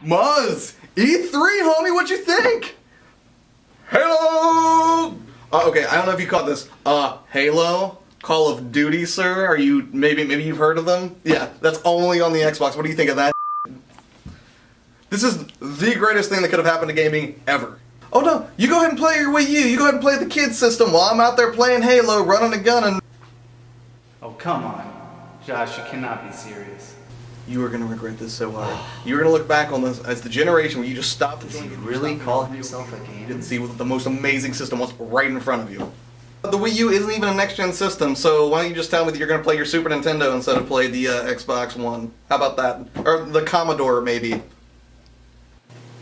Muzz! E3, homie, what'd you think? Halo! Okay, I don't know if you caught this. Halo? Call of Duty, sir? Are you, maybe you've heard of them? Yeah, that's only on the Xbox. What do you think of that? This is the greatest thing that could have happened to gaming ever. Oh no, you go ahead and play your Wii U. You go ahead and play the kids system while I'm out there playing Halo, running a gun and... Oh, come on. Josh, you cannot be serious. You are going to regret this so hard. You're going to look back on this as the generation where you just stopped. Does he really call himself a game? You didn't see what the most amazing system was right in front of you. The Wii U isn't even a next-gen system, so why don't you just tell me that you're going to play your Super Nintendo instead of play the Xbox One? How about that? Or the Commodore, maybe.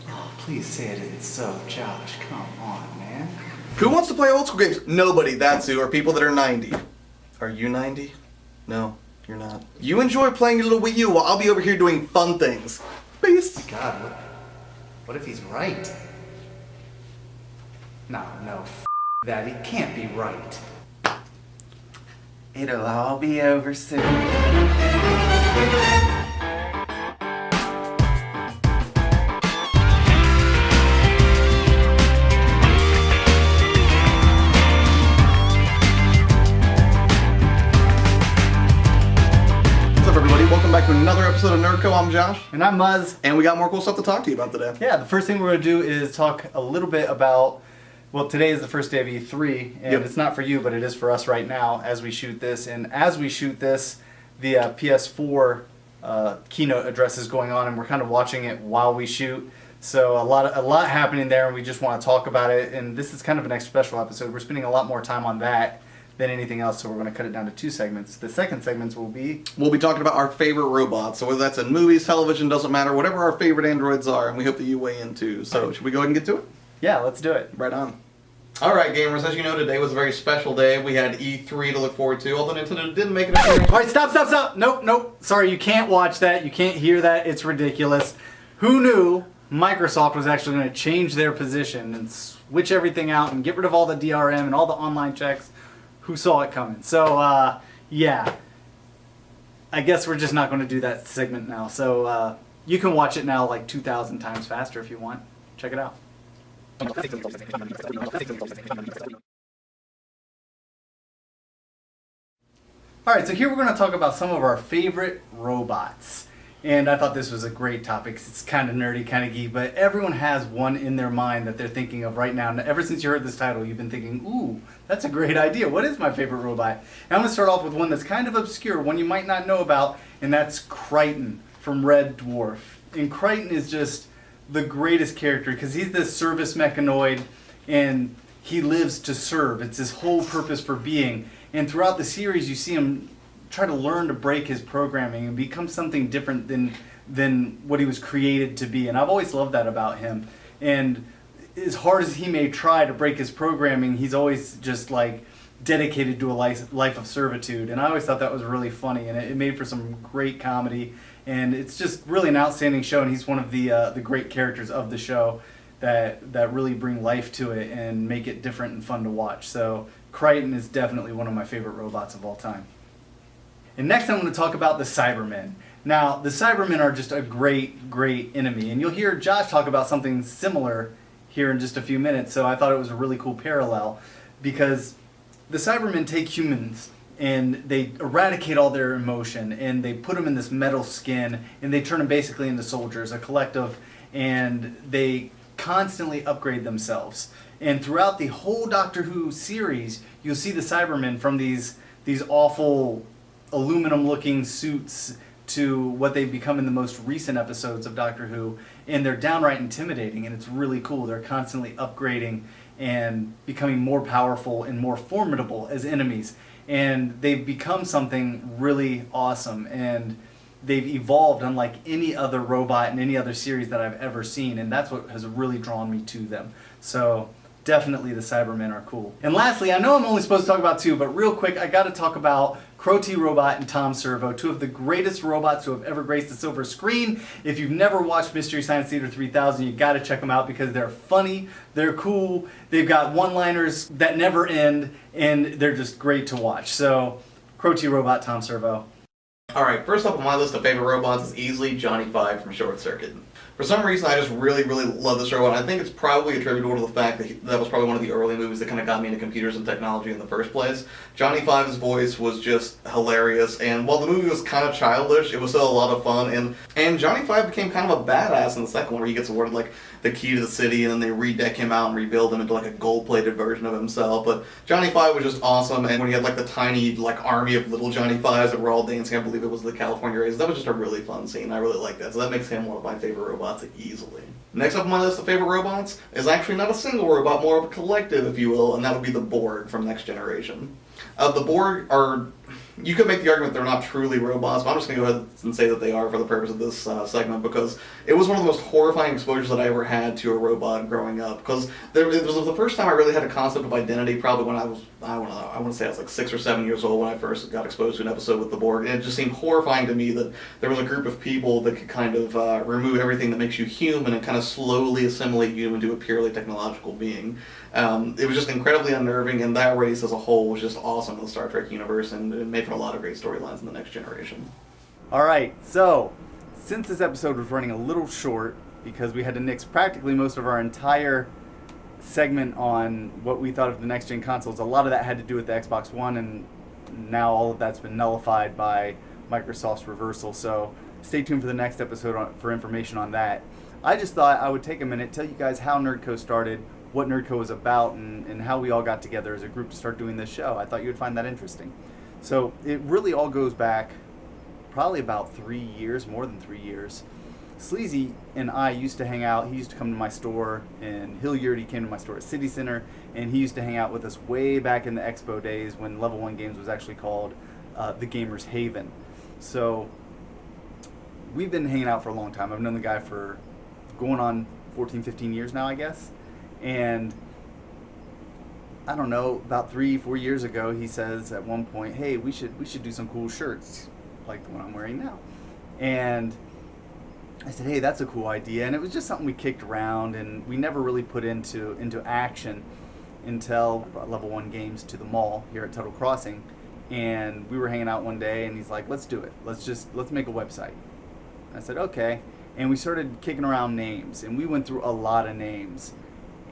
Oh, please say it isn't so, Josh. Come on, man. Who wants to play old school games? Nobody, that's who, or people that are 90. Are you 90? No, you're not. You enjoy playing your little Wii U while I'll be over here doing fun things. Peace. God, what if he's right? No, that. He can't be right. It'll all be over soon. Welcome back to another episode of NerdKO. I'm Josh. And I'm Muzz. And we got more cool stuff to talk to you about today. Yeah, the first thing we're going to do is talk a little bit about, well, today is the first day of E3, and It's not for you, but it is for us right now as we shoot this. And as we shoot this, the PS4 keynote address is going on, and we're kind of watching it while we shoot. So a lot happening there, and we just want to talk about it. And this is kind of an extra special episode. We're spending a lot more time on that than anything else, so we're going to cut it down to 2 segments. The second segments will be... We'll be talking about our favorite robots, so whether that's in movies, television, doesn't matter, whatever our favorite androids are, and we hope that you weigh in too. So, should we go ahead and get to it? Yeah, let's do it. Right on. Alright gamers, as you know, today was a very special day. We had E3 to look forward to, although Nintendo didn't make it appearance. Alright, stop! Nope. Sorry, you can't watch that, you can't hear that, it's ridiculous. Who knew Microsoft was actually going to change their position and switch everything out and get rid of all the DRM and all the online checks? Who saw it coming? So, yeah. I guess we're just not going to do that segment now. So, you can watch it now like 2,000 times faster if you want. Check it out. Alright, so here we're going to talk about some of our favorite robots. And I thought this was a great topic. It's kind of nerdy, kind of geeky, but everyone has one in their mind that they're thinking of right now. And ever since you heard this title, you've been thinking, ooh, that's a great idea. What is my favorite robot? And I'm going to start off with one that's kind of obscure, one you might not know about, and that's Crichton from Red Dwarf. And Crichton is just the greatest character because he's this service mechanoid and he lives to serve. It's his whole purpose for being. And throughout the series, you see him try to learn to break his programming and become something different than what he was created to be. And I've always loved that about him. And as hard as he may try to break his programming, he's always just like dedicated to a life of servitude. And I always thought that was really funny, and it made for some great comedy. And it's just really an outstanding show, and he's one of the great characters of the show that really bring life to it and make it different and fun to watch. So Crichton is definitely one of my favorite robots of all time. And next I'm going to talk about the Cybermen. Now, the Cybermen are just a great enemy. And you'll hear Josh talk about something similar here in just a few minutes. So I thought it was a really cool parallel. Because the Cybermen take humans and they eradicate all their emotion. And they put them in this metal skin. And they turn them basically into soldiers, a collective. And they constantly upgrade themselves. And throughout the whole Doctor Who series, you'll see the Cybermen from these awful aluminum-looking suits to what they've become in the most recent episodes of Doctor Who, and they're downright intimidating, and it's really cool. They're constantly upgrading and becoming more powerful and more formidable as enemies, and they've become something really awesome, and they've evolved unlike any other robot in any other series that I've ever seen, and that's what has really drawn me to them. So definitely the Cybermen are cool. And lastly, I know I'm only supposed to talk about 2, but real quick, I got to talk about Crow T. Robot and Tom Servo, 2 of the greatest robots to have ever graced the silver screen. If you've never watched Mystery Science Theater 3000, you got to check them out because they're funny, they're cool, they've got one-liners that never end, and they're just great to watch. So, Crow T. Robot, Tom Servo. Alright, first up on my list of favorite robots is easily Johnny Five from Short Circuit. For some reason, I just really, really love this robot. I think it's probably attributable to the fact that that was probably one of the early movies that kind of got me into computers and technology in the first place. Johnny Five's voice was just hilarious, and while the movie was kind of childish, it was still a lot of fun, and Johnny Five became kind of a badass in the second one, where he gets awarded, like, the key to the city, and then they redeck him out and rebuild him into, like, a gold-plated version of himself. But Johnny Five was just awesome, and when he had, like, the tiny, like, army of little Johnny Fives that were all dancing, I believe it was the California Rays, that was just a really fun scene. I really like that, so that makes him one of my favorite robots easily. Next up on my list of favorite robots is actually not a single robot, more of a collective, if you will, and that would be the Borg from Next Generation. The Borg are... You could make the argument they're not truly robots, but I'm just going to go ahead and say that they are for the purpose of this segment, because it was one of the most horrifying exposures that I ever had to a robot growing up, because it was the first time I really had a concept of identity, probably when I was, I want to say I was like 6 or 7 years old when I first got exposed to an episode with the Borg, and it just seemed horrifying to me that there was a group of people that could kind of remove everything that makes you human and kind of slowly assimilate you into a purely technological being. It was just incredibly unnerving, and that race as a whole was just awesome in the Star Trek universe, and it made for a lot of great storylines in the Next Generation. Alright, so since this episode was running a little short because we had to nix practically most of our entire segment on what we thought of the next gen consoles, a lot of that had to do with the Xbox One, and now all of that's been nullified by Microsoft's reversal, so stay tuned for the next episode for information on that. I just thought I would take a minute, tell you guys how NerdKO started, what NerdKO is about, and how we all got together as a group to start doing this show. I thought you would find that interesting. So it really all goes back probably about 3 years, more than 3 years. Sleazy and I used to hang out. He used to come to my store in Hilliard. He came to my store at City Center, and he used to hang out with us way back in the Expo days when Level 1 Games was actually called the Gamer's Haven. So we've been hanging out for a long time. I've known the guy for going on 14, 15 years now, I guess. And I don't know, about 3-4 years ago, he says at one point, hey, we should do some cool shirts like the one I'm wearing now. And I said, hey, that's a cool idea. And it was just something we kicked around, and we never really put into action until Level 1 Games to the mall here at Tuttle Crossing. And we were hanging out one day, and he's like, let's do it. Let's make a website. I said, okay. And we started kicking around names, and we went through a lot of names.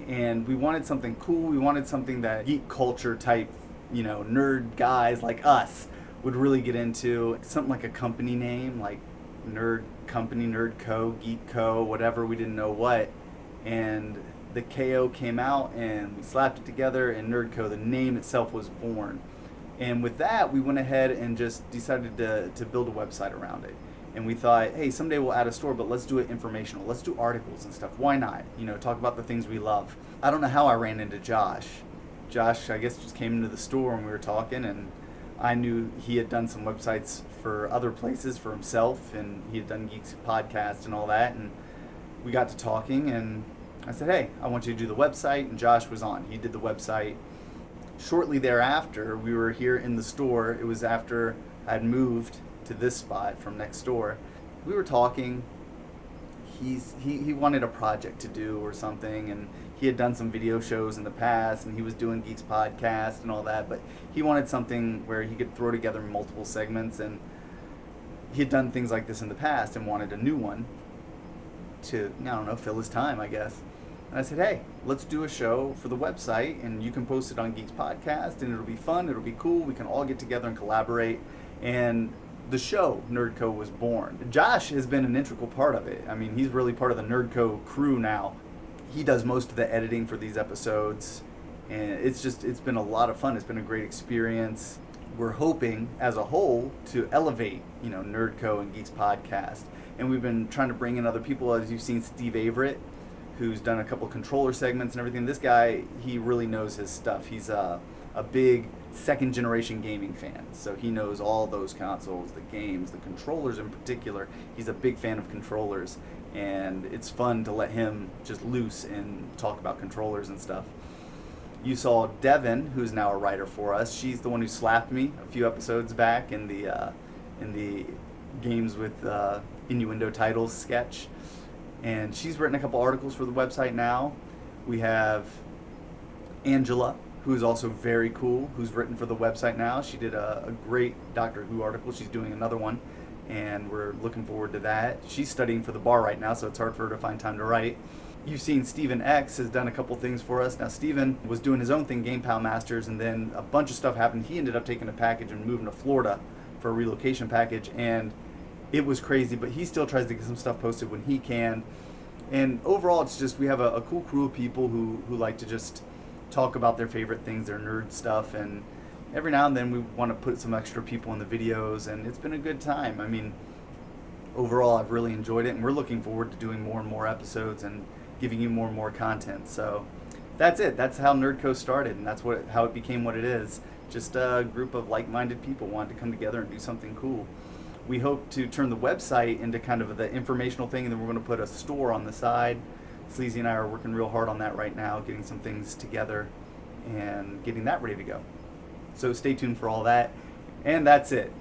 And we wanted something cool. We wanted something that geek culture type, nerd guys like us would really get into. Something like a company name, like Nerd Company, NerdKO, GeekCo, whatever. We didn't know what. And the KO came out, and we slapped it together, and NerdKO, the name itself, was born. And with that, we went ahead and just decided to build a website around it. And we thought, hey, someday we'll add a store, but let's do it informational. Let's do articles and stuff. Why not? Talk about the things we love. I don't know how I ran into Josh. Josh, I guess, just came into the store and we were talking, and I knew he had done some websites for other places for himself, and he had done Geeks Podcast and all that. And we got to talking, and I said, hey, I want you to do the website. And Josh was on. He did the website. Shortly thereafter, we were here in the store. It was after I'd moved to this spot from next door. We were talking. He wanted a project to do or something, and he had done some video shows in the past, and he was doing Geeks Podcast and all that, but he wanted something where he could throw together multiple segments, and he had done things like this in the past and wanted a new one to, fill his time, I guess. And I said, hey, let's do a show for the website, and you can post it on Geeks Podcast, and it'll be fun, it'll be cool, we can all get together and collaborate. And the show, NerdKO, was born. Josh has been an integral part of it. I mean, he's really part of the NerdKO crew now. He does most of the editing for these episodes, and it's been a lot of fun. It's been a great experience. We're hoping, as a whole, to elevate, NerdKO and Geeks Podcast. And we've been trying to bring in other people, as you've seen Steve Averett, who's done a couple controller segments and everything. This guy, he really knows his stuff. He's a big second generation gaming fan, so he knows all those consoles, the games, the controllers in particular. He's a big fan of controllers, and it's fun to let him just loose and talk about controllers and stuff. You saw Devin, who's now a writer for us. She's the one who slapped me a few episodes back in the games with innuendo titles sketch, and she's written a couple articles for the website now. We have Angela, who is also very cool, who's written for the website now. She did a great Doctor Who article. She's doing another one, and we're looking forward to that. She's studying for the bar right now, so it's hard for her to find time to write. You've seen Steven X has done a couple things for us. Now, Steven was doing his own thing, Game Pal Masters, and then a bunch of stuff happened. He ended up taking a package and moving to Florida for a relocation package, and it was crazy, but he still tries to get some stuff posted when he can. And overall, it's just, we have a cool crew of people who like to just talk about their favorite things, their nerd stuff, and every now and then we want to put some extra people in the videos, and it's been a good time. I mean, overall, I've really enjoyed it, and we're looking forward to doing more and more episodes and giving you more and more content. So that's it. That's how NerdKO started, and that's how it became what it is. Just a group of like-minded people wanted to come together and do something cool. We hope to turn the website into kind of the informational thing, and then we're going to put a store on the side. Sleazy and I are working real hard on that right now, getting some things together and getting that ready to go. So stay tuned for all that. And that's it.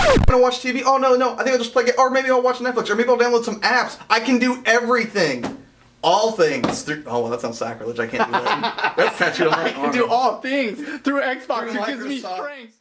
I'm gonna watch TV. Oh no, I think I'll just play. Or maybe I'll watch Netflix. Or maybe I'll download some apps. I can do everything, all things. Oh well, that sounds sacrilege. I can't do that. That's tattooed on my arm. I can do all things through Xbox. Through It gives me Microsoft. strength.